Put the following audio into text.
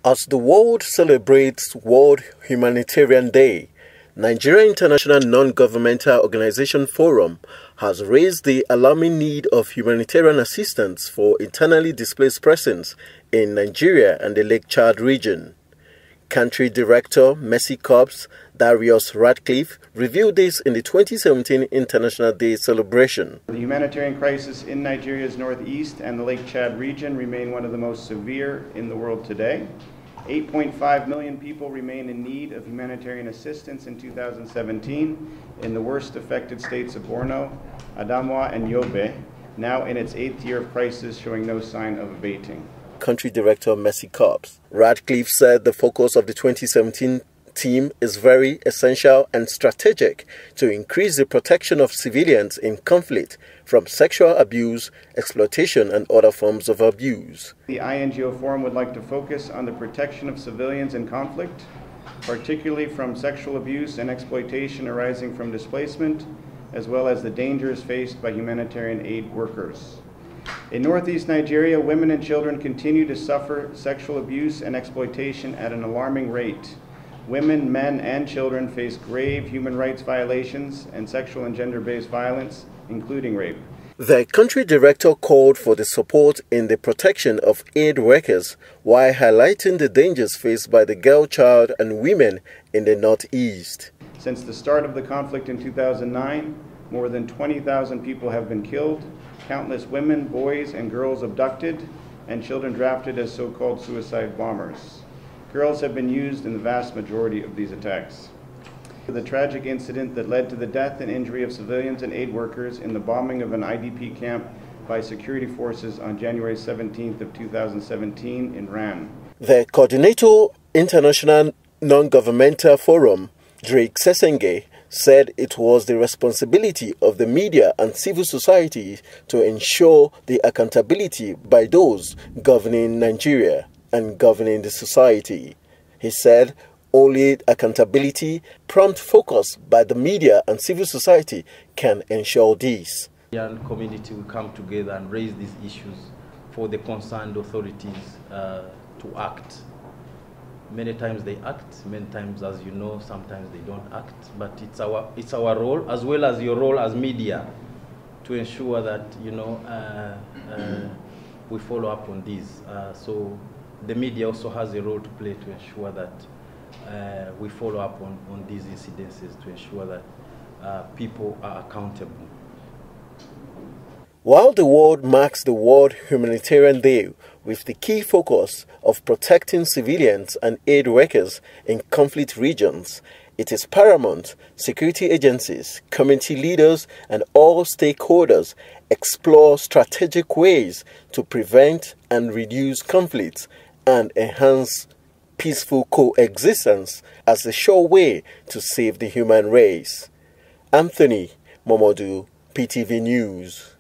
As the world celebrates World Humanitarian Day, Nigeria International Non-Governmental Organization Forum has raised the alarming need of humanitarian assistance for internally displaced persons in Nigeria and the Lake Chad region. Country Director Mercy Corps Darius Radcliffe revealed this in the 2017 International Day celebration. The humanitarian crisis in Nigeria's northeast and the Lake Chad region remain one of the most severe in the world today. 8.5 million people remain in need of humanitarian assistance in 2017 in the worst affected states of Borno, Adamawa, and Yobe, now in its 8th year of crisis, showing no sign of abating. Country Director Mercy Corps Radcliffe said the focus of the 2017 team is very essential and strategic to increase the protection of civilians in conflict from sexual abuse, exploitation, and other forms of abuse. The INGO Forum would like to focus on the protection of civilians in conflict, particularly from sexual abuse and exploitation arising from displacement, as well as the dangers faced by humanitarian aid workers. In northeast Nigeria, women and children continue to suffer sexual abuse and exploitation at an alarming rate. Women, men, and children face grave human rights violations and sexual and gender-based violence, including rape. The country director called for the support in the protection of aid workers while highlighting the dangers faced by the girl child and women in the northeast. Since the start of the conflict in 2009, more than 20,000 people have been killed, countless women, boys, and girls abducted, and children drafted as so-called suicide bombers. Girls have been used in the vast majority of these attacks. The tragic incident that led to the death and injury of civilians and aid workers in the bombing of an IDP camp by security forces on January 17th of 2017 in Ran. The coordinator International Non-Governmental Forum, Drake Sesenge, said it was the responsibility of the media and civil society to ensure the accountability by those governing Nigeria and governing the society. He said only accountability, prompt focus by the media and civil society can ensure this. The young community will come together and raise these issues for the concerned authorities to act. Many times they act, many times, as you know, sometimes they don't act, but it's our role, as well as your role as media, to ensure that, we follow up on these. So the media also has a role to play to ensure that we follow up on these incidences, to ensure that people are accountable. While the world marks the World Humanitarian Day with the key focus of protecting civilians and aid workers in conflict regions, it is paramount security agencies, community leaders, and all stakeholders explore strategic ways to prevent and reduce conflicts and enhance peaceful coexistence as a sure way to save the human race. Anthony Momodu, PTV News.